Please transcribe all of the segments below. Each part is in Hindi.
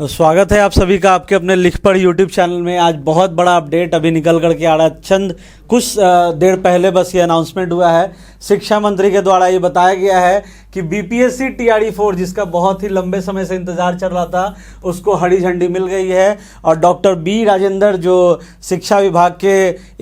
स्वागत है आप सभी का आपके अपने लिख पढ़ यूट्यूब चैनल में। आज बहुत बड़ा अपडेट अभी निकल करके आ रहा है। चंद कुछ देर पहले बस ये अनाउंसमेंट हुआ है, शिक्षा मंत्री के द्वारा ये बताया गया है कि बीपीएससी टीआरई 4 जिसका बहुत ही लंबे समय से इंतजार चल रहा था उसको हरी झंडी मिल गई है। और डॉक्टर बी राजेंद्र जो शिक्षा विभाग के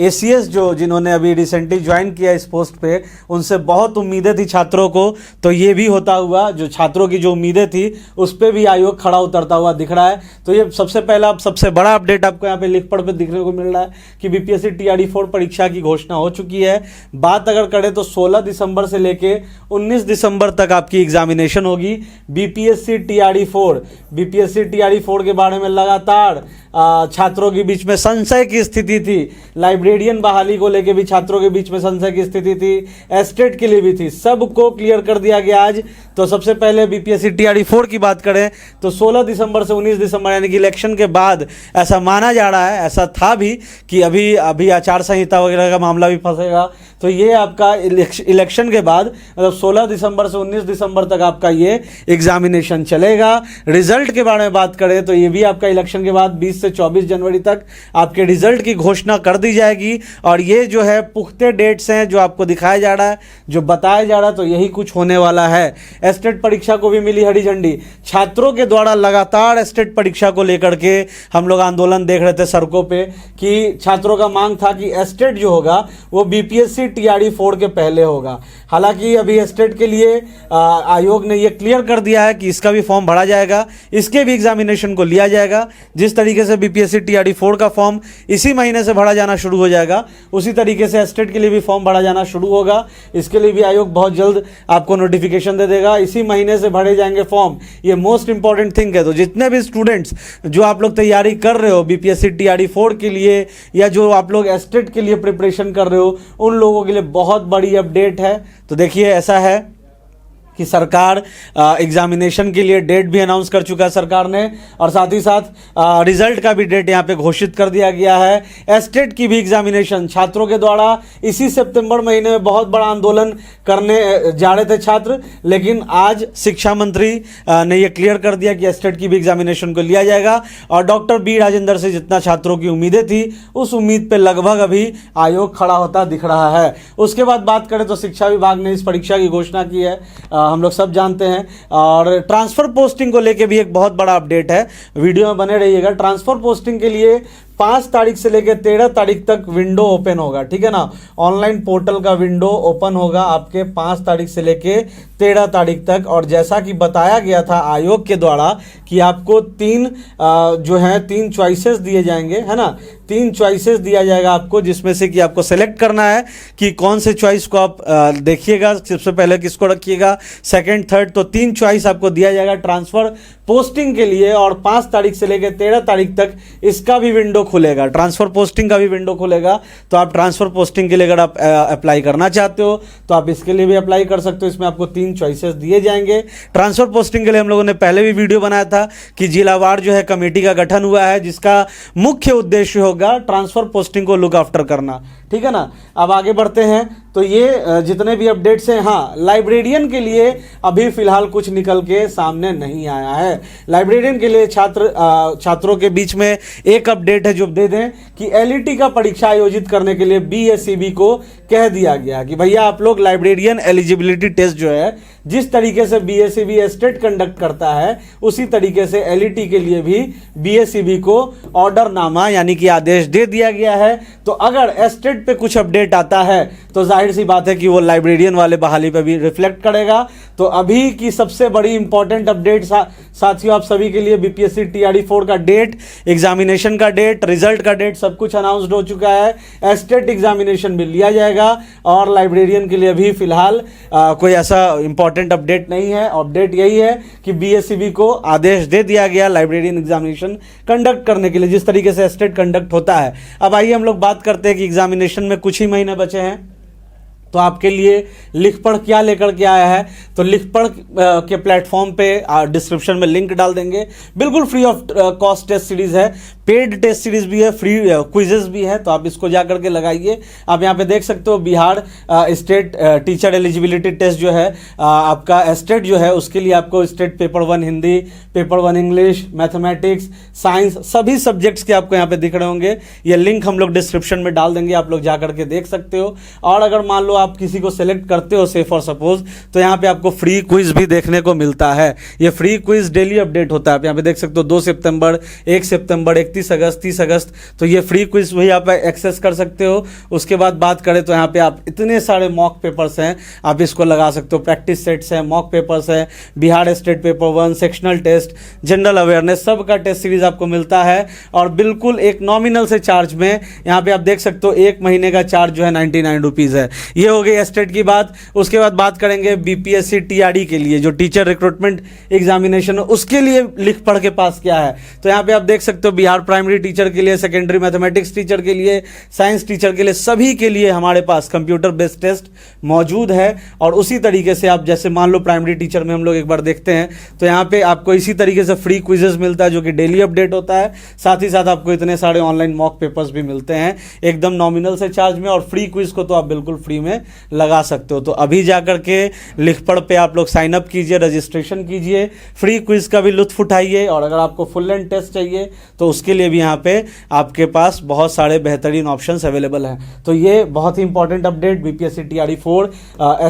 एसीएस जो जिन्होंने अभी रिसेंटली ज्वाइन किया इस पोस्ट पे, उनसे बहुत उम्मीदें थी छात्रों को, तो ये भी होता हुआ जो छात्रों की जो उम्मीदें थी उस पर भी आयोग खड़ा उतरता हुआ दिख रहा है। तो ये सबसे पहला सबसे बड़ा अपडेट आपको यहाँ पे लिख पढ़ पे दिखने को मिल रहा है कि बीपीएससी टीआरई 4 परीक्षा की घोषणा हो चुकी है। बात अगर करें तो 16 दिसंबर से लेके 19 दिसंबर तक आपकी एग्जामिनेशन होगी बीपीएससी टीआरई 4। बीपीएससी टीआरई 4 के बारे में लगातार छात्रों के बीच में संशय की स्थिति थी। लाइब्रेरियन बहाली को लेकर भी छात्रों के बीच में संशय की स्थिति थी, एस्टेट के लिए भी थी, सबको क्लियर कर दिया गया आज। तो सबसे पहले बीपीएससी टीआरई 4 की बात करें तो 16 दिसंबर से 19 दिसंबर यानी कि इलेक्शन के बाद ऐसा माना जा रहा है, ऐसा था भी कि अभी आचार संहिता वगैरह का मामला भी फंसेगा। तो ये आपका इलेक्शन के बाद मतलब 16 दिसंबर से 19 दिसंबर तक आपका ये एग्जामिनेशन चलेगा। रिजल्ट के बारे में बात करें तो ये भी आपका इलेक्शन के बाद 20 से 24 जनवरी तक आपके रिजल्ट की घोषणा कर दी जाएगी। और ये जो है पुख्ते डेट्स हैं जो आपको दिखाया जा रहा है, जो बताया जा रहा है, तो यही कुछ होने वाला है। एस्टेट परीक्षा को भी मिली हरी झंडी। छात्रों के द्वारा लगातार एस्टेट परीक्षा को लेकर के हम लोग आंदोलन देख रहे थे सड़कों पे कि छात्रों का मांग था कि एस्टेट जो होगा वो बीपीएससी टीआरई 4 के पहले होगा। हालांकि अभी एस्टेट के लिए आयोग ने ये क्लियर कर दिया है कि इसका भी फॉर्म भरा जाएगा, इसके भी एग्जामिनेशन को लिया जाएगा। जिस तरीके से बीपीएससी टीआरई 4 का फॉर्म इसी महीने से भरा जाना शुरू हो जाएगा, उसी तरीके से एस्टेट के लिए भी फॉर्म भरा जाना शुरू होगा। इसके लिए भी आयोग बहुत जल्द आपको नोटिफिकेशन दे देगा। इसी महीने से भरे जाएंगे फॉर्म, ये मोस्ट इंपॉर्टेंट थिंग है। तो जितने भी स्टूडेंट्स जो आप लोग तैयारी कर रहे हो बीपीएससी टीआरई 4 के लिए या जो आप लोग एस्टेट के लिए प्रिपरेशन कर रहे हो, उन लोगों के लिए बहुत बड़ी अपडेट है। तो देखिए ऐसा है कि सरकार एग्जामिनेशन के लिए डेट भी अनाउंस कर चुका है सरकार ने, और साथ ही साथ रिजल्ट का भी डेट यहाँ पे घोषित कर दिया गया है। एस्टेट की भी एग्जामिनेशन छात्रों के द्वारा इसी सितंबर महीने में बहुत बड़ा आंदोलन करने जा रहे थे छात्र, लेकिन आज शिक्षा मंत्री ने ये क्लियर कर दिया कि एस्टेट की भी एग्जामिनेशन को लिया जाएगा। और डॉक्टर बी राजेंद्र से जितना छात्रों की उम्मीदें थी उस उम्मीद पर लगभग अभी आयोग खड़ा होता दिख रहा है। उसके बाद बात करें तो शिक्षा विभाग ने इस परीक्षा की घोषणा की है, हम लोग सब जानते हैं। और ट्रांसफर पोस्टिंग को लेके भी एक बहुत बड़ा अपडेट है, वीडियो में बने रहिएगा। ट्रांसफर पोस्टिंग के लिए 5 तारीख से लेकर 13 तारीख तक विंडो ओपन होगा, ठीक है ना। ऑनलाइन पोर्टल का विंडो ओपन होगा आपके 5 तारीख से लेकर 13 तारीख तक। और जैसा कि बताया गया था आयोग के द्वारा कि आपको 3 चॉइसेस दिए जाएंगे, है ना। 3 चॉइसेस दिया जाएगा आपको, जिसमें से कि आपको सेलेक्ट करना है कि कौन से चॉइस को आप देखिएगा, सबसे पहले किसको रखिएगा, सेकंड थर्ड। तो 3 चॉइस आपको दिया जाएगा ट्रांसफर पोस्टिंग के लिए। और 5 तारीख से लेकर 13 तारीख तक इसका भी विंडो खुलेगा, ट्रांसफर पोस्टिंग का भी विंडो खुलेगा। तो आप ट्रांसफर पोस्टिंग के लिए अगर आप अप्लाई करना चाहते हो तो आप इसके लिए भी अप्लाई कर सकते हो। इसमें आपको 3 चॉइसेस दिए जाएंगे। ट्रांसफर पोस्टिंग के लिए हम लोगों ने पहले भी वीडियो बनाया था कि जिलावार जो है कमेटी का गठन हुआ है, जिसका मुख्य उद्देश्य होगा ट्रांसफर पोस्टिंग को लुक आफ्टर करना, ठीक है ना। अब आगे बढ़ते हैं तो ये जितने भी अपडेट्स हैं, हाँ, लाइब्रेरियन के लिए अभी फिलहाल कुछ निकल के सामने नहीं आया है। लाइब्रेरियन के लिए छात्रों के बीच में एक अपडेट है जो दे दें कि एलईटी का परीक्षा आयोजित करने के लिए बीएसईबी को कह दिया गया कि भैया आप लोग लाइब्रेरियन एलिजिबिलिटी टेस्ट जो है जिस तरीके से बीएसईबी एस्टेट कंडक्ट करता है उसी तरीके से एलईटी के लिए भी बीएसईबी को ऑर्डरनामा यानी कि आदेश दे दिया गया है। तो अगर एस्टेट पे कुछ अपडेट आता है तो जाहिर सी बात है कि वो लाइब्रेरियन वाले बहाली पे भी रिफ्लेक्ट करेगा। तो अभी की सबसे बड़ी इंपॉर्टेंट अपडेट साथियों आप सभी के लिए बीपीएससी टीआरई 4 का डेट, एग्जामिनेशन का डेट, रिजल्ट का डेट सब कुछ अनाउंस्ड हो चुका है। एस्टेट एग्जामिनेशन भी लिया जाएगा और लाइब्रेरियन के लिए भी फिलहाल कोई ऐसा इंपॉर्टेंट अपडेट नहीं है। अपडेट यही है कि बीएसईबी को आदेश दे दिया गया लाइब्रेरियन एग्जामिनेशन कंडक्ट करने के लिए जिस तरीके से एस्टेट कंडक्ट होता है। अब आइए हम लोग बात करते हैं कि एग्जामिनेशन में कुछ ही महीने बचे हैं। तो आपके लिए लिख पढ़ क्या लेकर के आया है, तो लिख पढ़ के प्लेटफॉर्म पे डिस्क्रिप्शन में लिंक डाल देंगे। बिल्कुल free of cost test series है, पेड टेस्ट सीरीज भी है, फ्री क्विजेस भी है, तो आप इसको जा करके लगाइए। आप यहाँ पे देख सकते हो Bihar state teacher eligibility test जो है आपका स्टेट जो है उसके लिए आपको state paper 1 Hindi, paper 1 English, mathematics, science सभी सब्जेक्ट्स के आपको यहाँ पे दिख रहे होंगे। ये लिंक हम लोग डिस्क्रिप्शन में डाल देंगे, आप लोग जा करके देख सकते हो। और अगर मान लो आप किसी को सेलेक्ट करते हो से फॉर सपोज, तो यहाँ पे आपको फ्री क्विज भी देखने को मिलता है। ये फ्री क्विज डेली अपडेट होता है, आप यहाँ पे देख सकते हो 2 सितंबर, 1 सितंबर, 31 अगस्त, 30 अगस्त, तो ये फ्री क्विज वही आप एक्सेस कर सकते हो। उसके बाद बात करें तो यहाँ पे आप इतने सारे मॉक पेपर्स हैं, आप इसको लगा सकते हो। प्रैक्टिस सेट्स हैं, मॉक पेपर्स हैं, Bihar state paper 1, sectional test, general awareness, सब का टेस्ट सीरीज आपको मिलता है और बिल्कुल एक नॉमिनल से चार्ज में। यहाँ पे आप देख सकते हो 1 महीने का चार्ज जो है 99 रुपीज़ है। ये हो गई स्टेट की बात। उसके बाद बात करेंगे बीपीएससी टीआरई के लिए, जो टीचर रिक्रूटमेंट एग्जामिनेशन, उसके लिए लिख पढ़ के पास क्या है। तो यहाँ पे आप देख सकते हो बिहार प्राइमरी टीचर के लिए, सेकेंडरी मैथमेटिक्स टीचर के लिए, साइंस टीचर के लिए, सभी के लिए हमारे पास कंप्यूटर बेस्ड टेस्ट मौजूद है। और उसी तरीके से आप जैसे मान लो प्राइमरी टीचर में हम लोग एक बार देखते हैं तो यहाँ पे आपको इसी तरीके से फ्री क्विजेस मिलता है जो कि डेली अपडेट होता है। साथ ही साथ आपको इतने सारे ऑनलाइन मॉक पेपर्स भी मिलते हैं एकदम नॉमिनल से चार्ज में। और फ्री क्विज को तो आप बिल्कुल फ्री में लगा सकते हो। तो अभी जाकर के लिख पढ़ पे आप लोग साइन अप कीजिए, रजिस्ट्रेशन कीजिए, फ्री क्विज का भी लुत्फ उठाइए। और अगर आपको फुल लेंथ टेस्ट चाहिए तो उसके लिए भी यहाँ पे आपके पास बहुत सारे बेहतरीन ऑप्शंस अवेलेबल हैं। तो ये बहुत ही important update BPSC TRE 4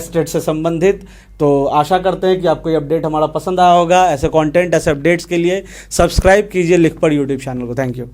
state से संबंधित। तो आशा करते हैं कि आपको ये अपडेट हमारा पसंद आया होगा। ऐसे कंटेंट, ऐसे अपडेट्स के लिए सब्सक्राइब कीजिए लिख पढ़ यूट्यूब चैनल को। Thank you.